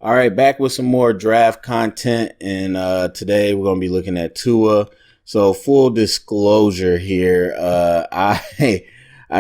All right, back with some more draft content, and today we're going to be looking at Tua. So full disclosure here, I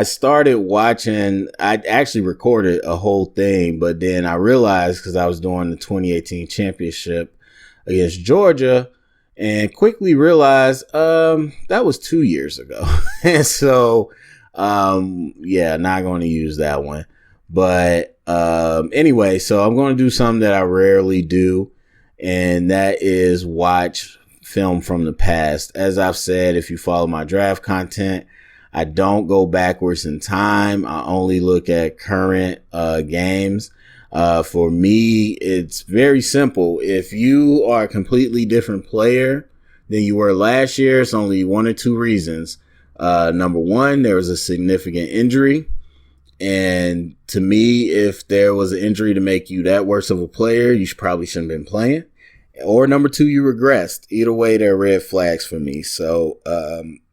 started watching. I actually recorded a whole thing, but then I realized because I was doing the 2018 championship against Georgia, and quickly realized that was 2 years ago, and so yeah, not going to use that one. But anyway, so I'm going to do something that I rarely do, and that is watch film from the past. As I've said, if you follow my draft content, I don't go backwards in time. I only look at current games. For me, it's very simple. If you are a completely different player than you were last year, it's only one or two reasons. Number one, there was a significant injury. And to me, if there was an injury to make you that worse of a player, you probably shouldn't have been playing. Or number two, you regressed. Either way, they're red flags for me. So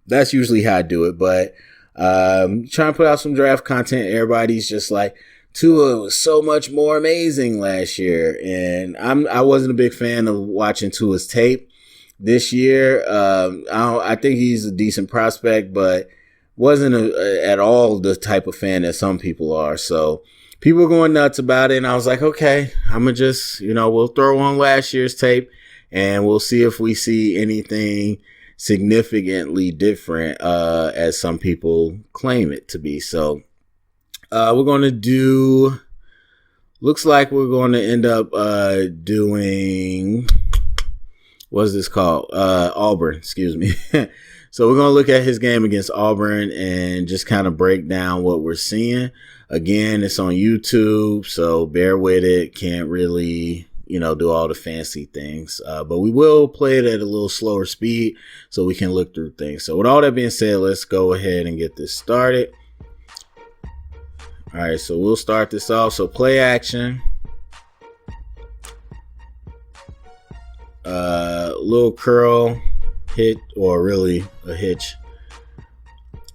that's usually how I do it. But trying to put out some draft content. Everybody's just like, Tua was so much more amazing last year. And I wasn't a big fan of watching Tua's tape this year. I think he's a decent prospect, but wasn't at all the type of fan that some people are. So people were going nuts about it. And I was like, okay, I'm going to just, we'll throw on last year's tape and we'll see if we see anything significantly different as some people claim it to be. So we're going to do, looks like we're going to end up doing, what's this called? Auburn, excuse me. So we're going to look at his game against Auburn and just kind of break down what we're seeing. Again, it's on YouTube, so bear with it. Can't really, do all the fancy things. But we will play it at a little slower speed so we can look through things. So with all that being said, let's go ahead and get this started. All right, so we'll start this off. So play action. Little curl. Hit, or really a hitch.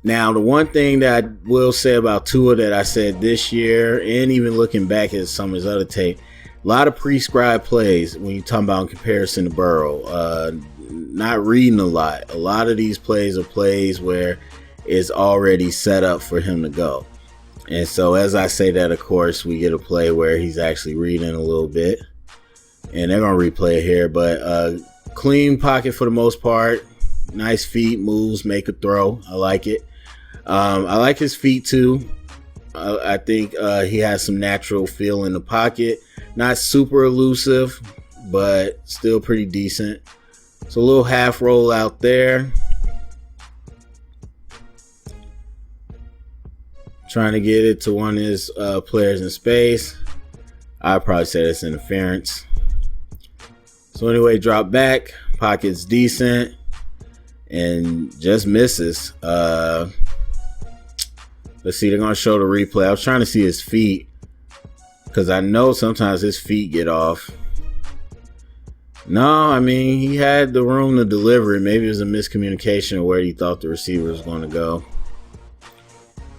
Now, the one thing that I will say about Tua that I said this year, and even looking back at some of his other tape, a lot of prescribed plays when you're talking about in comparison to Burrow. Not reading a lot. A lot of these plays are plays where it's already set up for him to go. And so as I say that, of course, we get a play where he's actually reading a little bit. And they're going to replay it here, but clean pocket for the most part. Nice feet, moves, make a throw. I like it. I like his feet too. I think he has some natural feel in the pocket. Not super elusive, but still pretty decent. So a little half roll out there. Trying to get it to one of his players in space. I'd probably say that's interference. So anyway, drop back, pocket's decent, and just misses. Let's see, they're going to show the replay. I was trying to see his feet, because I know sometimes his feet get off. No, I mean, he had the room to deliver it. Maybe it was a miscommunication of where he thought the receiver was going to go.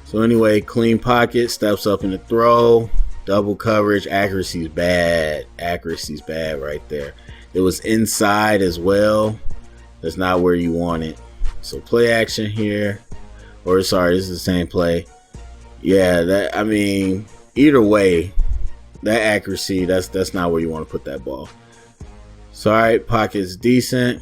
So anyway, clean pocket, steps up in the throw, double coverage, accuracy's bad. Accuracy's bad right there. It was inside as well. That's not where you want it. So play action here. Or sorry, this is the same play. Yeah, either way, that accuracy, that's not where you want to put that ball. So all right, pocket's decent.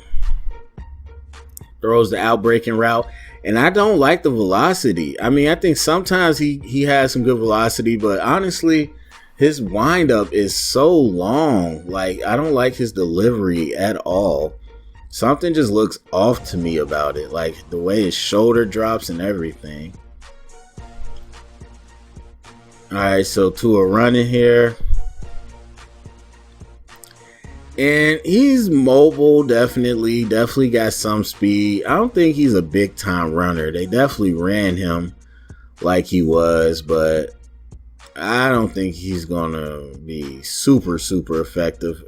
Throws the out-breaking route. And I don't like the velocity. I think sometimes he has some good velocity, but honestly, his windup is so long. Like, I don't like his delivery at all. Something just looks off to me about it. Like, the way his shoulder drops and everything. All right, so Tua running here. And he's mobile, definitely got some speed. I don't think he's a big-time runner. They definitely ran him like he was, but I don't think he's going to be super, super effective.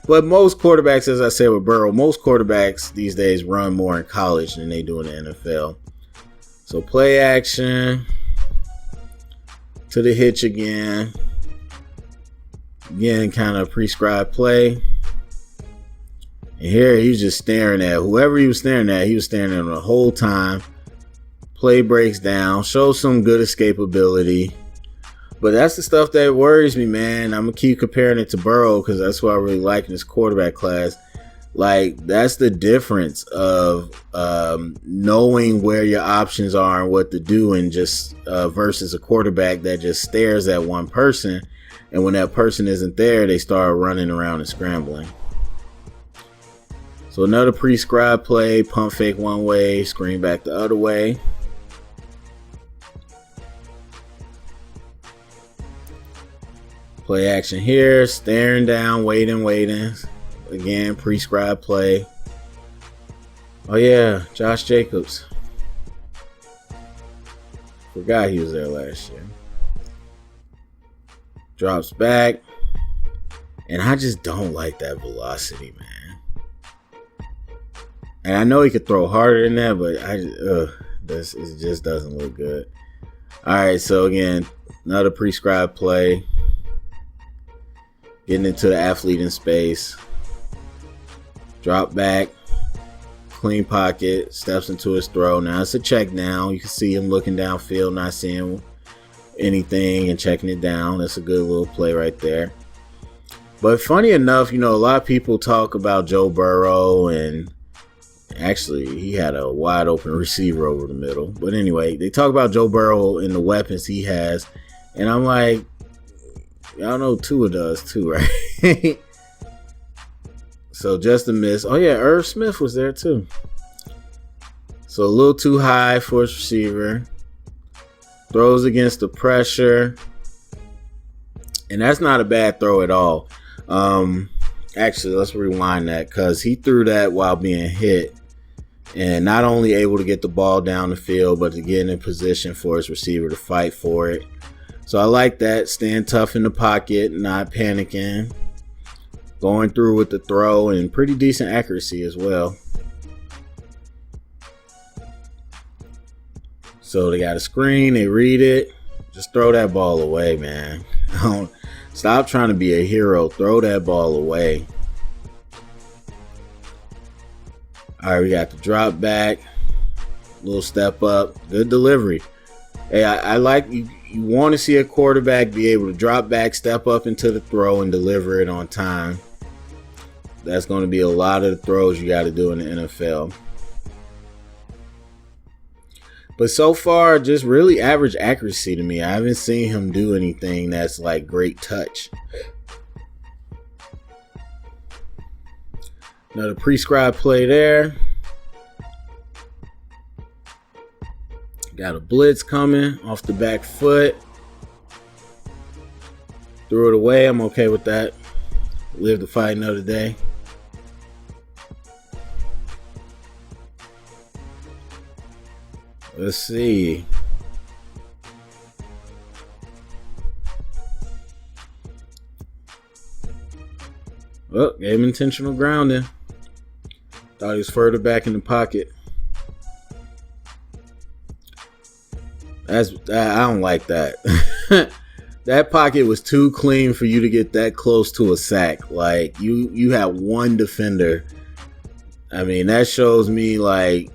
But most quarterbacks, as I said with Burrow, most quarterbacks these days run more in college than they do in the NFL. So play action to the hitch again. Again, kind of prescribed play. And here he's just staring at whoever he was staring at. He was staring at him the whole time. Play breaks down, shows some good escapability. But that's the stuff that worries me, man. I'm going to keep comparing it to Burrow because that's what I really like in this quarterback class. Like, that's the difference of knowing where your options are and what to do, and just versus a quarterback that just stares at one person. And when that person isn't there, they start running around and scrambling. So another prescribed play, pump fake one way, screen back the other way. Play action here, staring down, waiting. Again, prescribed play. Oh yeah, Josh Jacobs. Forgot he was there last year. Drops back. And I just don't like that velocity, man. And I know he could throw harder than that, but it just doesn't look good. All right, so again, another prescribed play. Getting into the athlete in space. Drop back. Clean pocket. Steps into his throw. Now it's a check down. You can see him looking downfield, not seeing anything and checking it down. That's a good little play right there. But funny enough, a lot of people talk about Joe Burrow, and actually he had a wide open receiver over the middle. But anyway, they talk about Joe Burrow and the weapons he has. And I'm like, y'all know Tua does too, right? So just a miss. Oh yeah, Irv Smith was there too. So a little too high for his receiver. Throws against the pressure. And that's not a bad throw at all. Actually, let's rewind that, because he threw that while being hit. And not only able to get the ball down the field, but to get in position for his receiver to fight for it. So I like that. Staying tough in the pocket, not panicking. Going through with the throw, and pretty decent accuracy as well. So they got a screen. They read it. Just throw that ball away, man. Don't stop trying to be a hero. Throw that ball away. All right, we got the drop back. Little step up. Good delivery. Hey, I like you. You want to see a quarterback be able to drop back, step up into the throw, and deliver it on time. That's going to be a lot of the throws you got to do in the NFL. But so far, just really average accuracy to me. I haven't seen him do anything that's like great touch. Another prescribed play there. Got a blitz coming off the back foot. Threw it away. I'm okay with that. Live to fight another day. Let's see. Oh, gave him intentional grounding. Thought he was further back in the pocket. I don't like that. That pocket was too clean for you to get that close to a sack. Like, you have one defender. I mean, that shows me like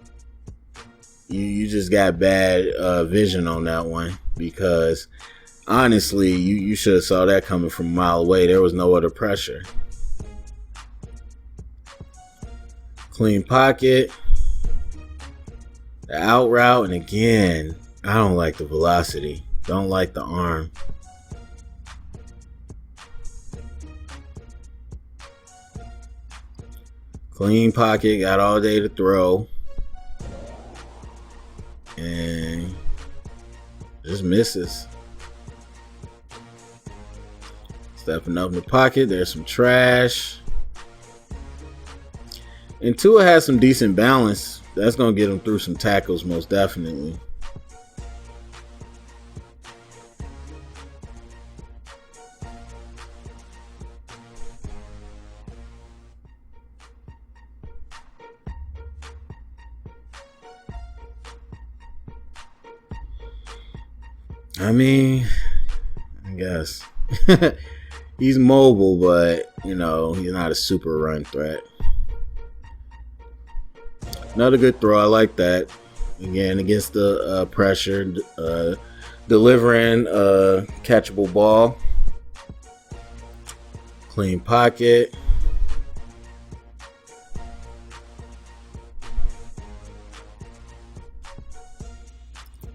you just got bad vision on that one, because honestly, you should have saw that coming from a mile away. There was no other pressure. Clean pocket. The out route, and again, I don't like the velocity. Don't like the arm. Clean pocket, got all day to throw. And just misses. Stepping up in the pocket, there's some trash. And Tua has some decent balance. That's going to get him through some tackles, most definitely. I mean, I guess. He's mobile, but, you know, he's not a super run threat. Another good throw. I like that. Again, against the pressure, delivering a catchable ball. Clean pocket.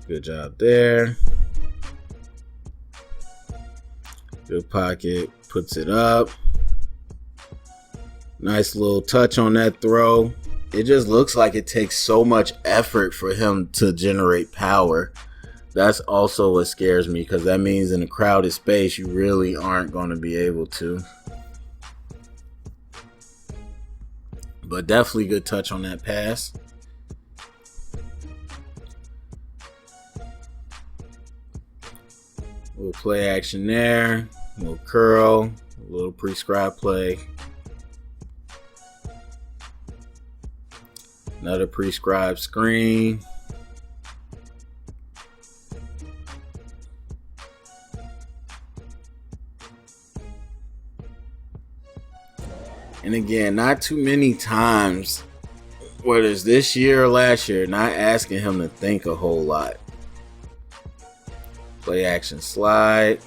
Good job there. Good pocket. Puts it up. Nice little touch on that throw. It just looks like it takes so much effort for him to generate power. That's also what scares me, because that means in a crowded space, you really aren't going to be able to. But definitely good touch on that pass. A little play action there. A little curl. A little prescribed play. Another prescribed screen. And again, not too many times, whether it's this year or last year, not asking him to think a whole lot. Play action slide.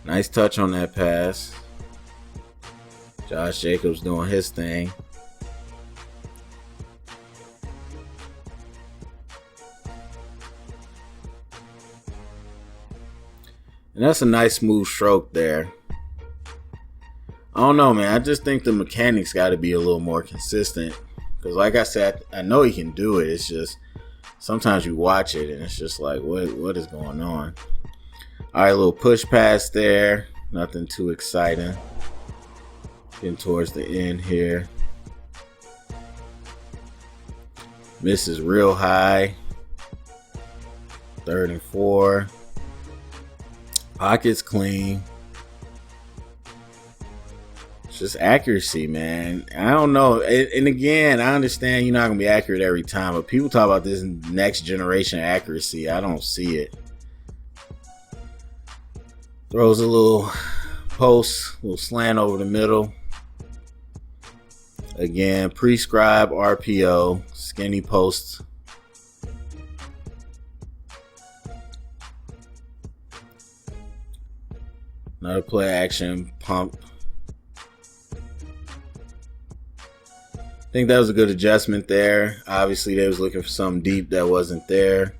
Nice touch on that pass. Josh Jacobs doing his thing. And that's a nice smooth stroke there. I don't know, man. I just think the mechanics got to be a little more consistent. Because like I said, I know he can do it. It's just sometimes you watch it and it's just like, what is going on? All right, a little push pass there. Nothing too exciting. Getting towards the end here. Misses real high. 3rd and 4. Pocket's clean. It's just accuracy, man. I don't know. And again, I understand you're not going to be accurate every time, but people talk about this next generation accuracy. I don't see it. Throws a little post, a little slant over the middle. Again, prescribed RPO, skinny post. Another play action pump. I think that was a good adjustment there. Obviously, they was looking for something deep that wasn't there.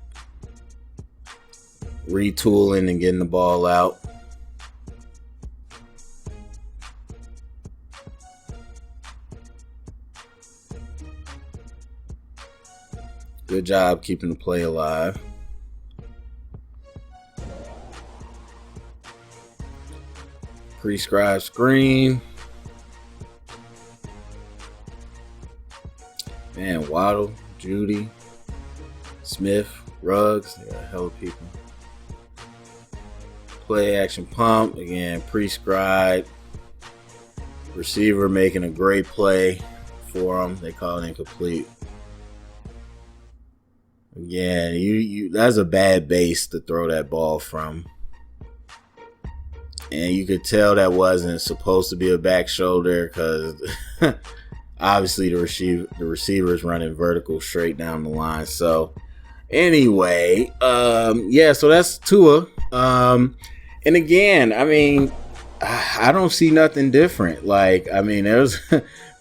Retooling and getting the ball out. Good job keeping the play alive. Prescribed screen. Man, Waddle, Judy, Smith, Ruggs, yeah, a hell of people. Play action pump, again, prescribed. Receiver making a great play for them. They call it incomplete. Again, you that's a bad base to throw that ball from. And you could tell that wasn't supposed to be a back shoulder, because obviously the receiver is running vertical straight down the line. So anyway, yeah, so that's Tua. And again, I mean, I don't see nothing different. Like, I mean, there's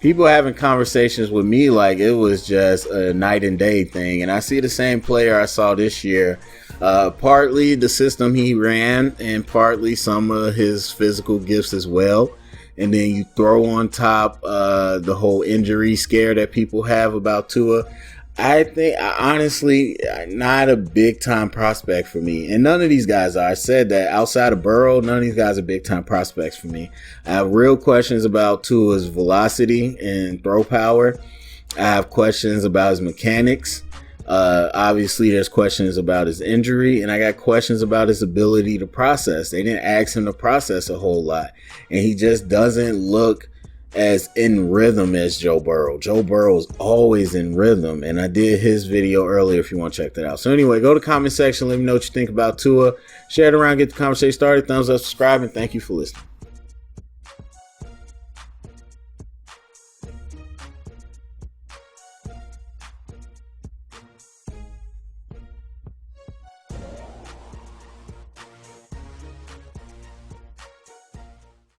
people having conversations with me like it was just a night and day thing. And I see the same player I saw this year. Partly the system he ran and partly some of his physical gifts as well. And then you throw on top the whole injury scare that people have about Tua. I think, honestly, not a big-time prospect for me. And none of these guys are. I said that outside of Burrow, none of these guys are big-time prospects for me. I have real questions about Tua's velocity and throw power. I have questions about his mechanics. Obviously, there's questions about his injury. And I got questions about his ability to process. They didn't ask him to process a whole lot. And he just doesn't look as in rhythm as Joe Burrow. Joe Burrow is always in rhythm, and I did his video earlier if you want to check that out. So anyway, go to the comment section, let me know what you think about Tua. Share it around, get the conversation started. Thumbs up, subscribe, and thank you for listening.